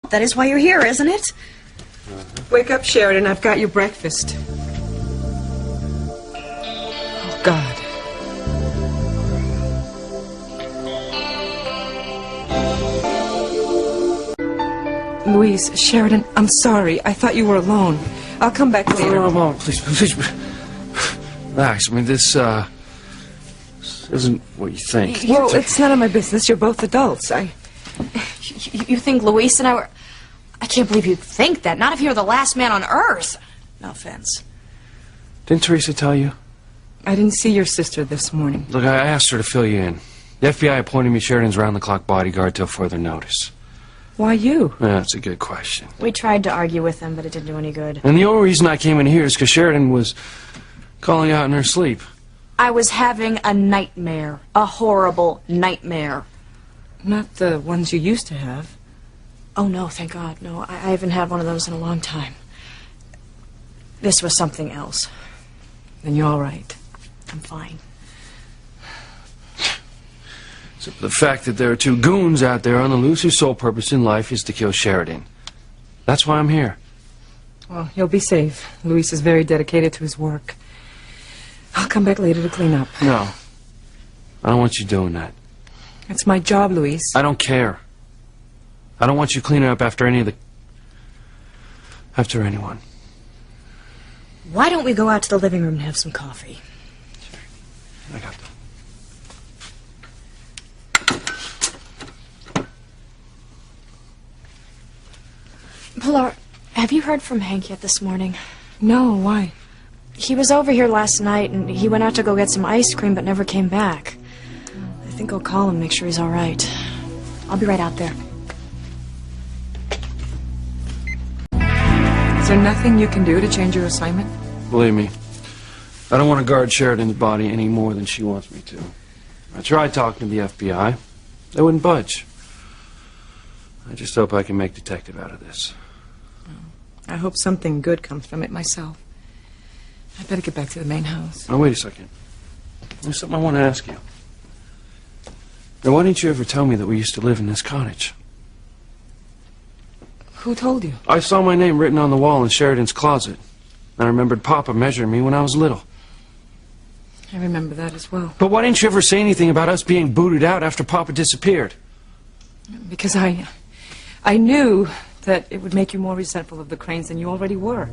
That is why you're here, isn't it? Wake up, Sheridan. I've got your breakfast. Oh, God. Louise, Sheridan, I'm sorry. I thought you were alone. I'll come back later. No, Mom, please. Relax. I mean, this isn't what you think. Well, it's none of my business. You're both adults. You think Luis and I were... I can't believe you think that. Not if you're the last man on Earth. No offense. Didn't Teresa tell you? I didn't see your sister this morning. Look, I asked her to fill you in. The FBI appointed me Sheridan's round-the-clock bodyguard till further notice. Why you? Yeah, that's a good question. We tried to argue with him, but it didn't do any good. And the only reason I came in here is because Sheridan was calling out in her sleep. I was having a nightmare. A horrible nightmare. Not the ones you used to have. Oh, no, thank God. No, I haven't had one of those in a long time. This was something else. Then you're all right. I'm fine. Except for the fact that there are two goons out there on the loose whose sole purpose in life is to kill Sheridan. That's why I'm here. Well, you'll be safe. Luis is very dedicated to his work. I'll come back later to clean up. No. I don't want you doing that. It's my job, Luis. I don't care. I don't want you cleaning up after after anyone. Why don't we go out to the living room and have some coffee? Sure. I got that. Pilar, have you heard from Hank yet this morning? No, why? He was over here last night, and he went out to go get some ice cream, but never came back. I think I'll call him, make sure he's all right. I'll be right out there. Is there nothing you can do to change your assignment? Believe me, I don't want to guard Sheridan's body any more than she wants me to. I tried talking to the FBI. They wouldn't budge. I just hope I can make detective out of this. I hope something good comes from it myself. I'd better get back to the main house. Now, wait a second. There's something I want to ask you. Now, why didn't you ever tell me that we used to live in this cottage? Who told you? I saw my name written on the wall in Sheridan's closet. I remembered Papa measuring me when I was little. I remember that as well. But why didn't you ever say anything about us being booted out after Papa disappeared? Because I knew that it would make you more resentful of the Cranes than you already were.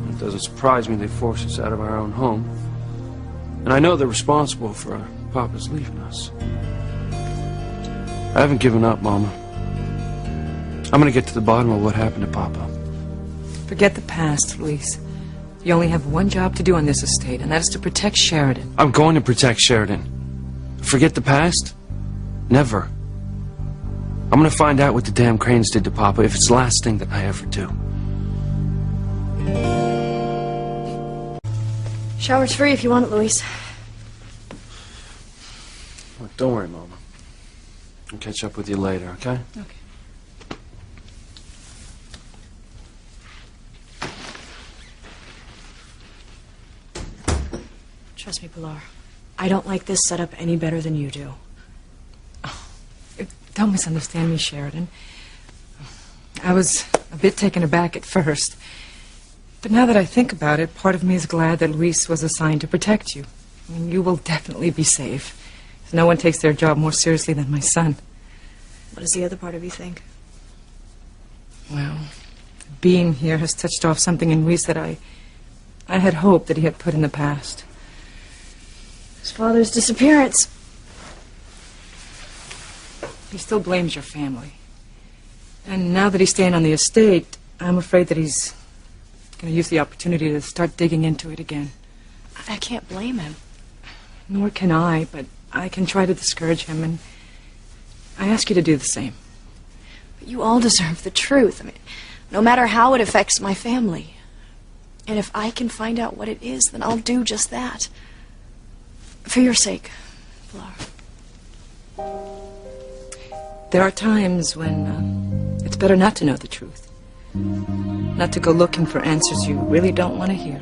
It doesn't surprise me they forced us out of our own home. And I know they're responsible for Papa's leaving us. I haven't given up, Mama. I'm going to get to the bottom of what happened to Papa. Forget the past, Luis. You only have one job to do on this estate, and that is to protect Sheridan. I'm going to protect Sheridan. Forget the past? Never. I'm going to find out what the damn Cranes did to Papa if it's the last thing that I ever do. Shower's free if you want it, Luis. Look, don't worry, Mama. I'll catch up with you later, okay? Okay. Trust me, Pilar. I don't like this setup any better than you do. Don't misunderstand me, Sheridan. I was a bit taken aback at first. But now that I think about it, part of me is glad that Luis was assigned to protect you. I mean, you will definitely be safe. No one takes their job more seriously than my son. What does the other part of you think? Well, being here has touched off something in Luis that I had hoped that he had put in the past. His father's disappearance. He still blames your family. And now that he's staying on the estate, I'm afraid that he's going to use the opportunity to start digging into it again. I can't blame him. Nor can I, but I can try to discourage him, and I ask you to do the same. But you all deserve the truth. I mean, no matter how it affects my family. And if I can find out what it is, then I'll do just that. For your sake, Pilar. There are times when it's better not to know the truth. Not to go looking for answers you really don't want to hear.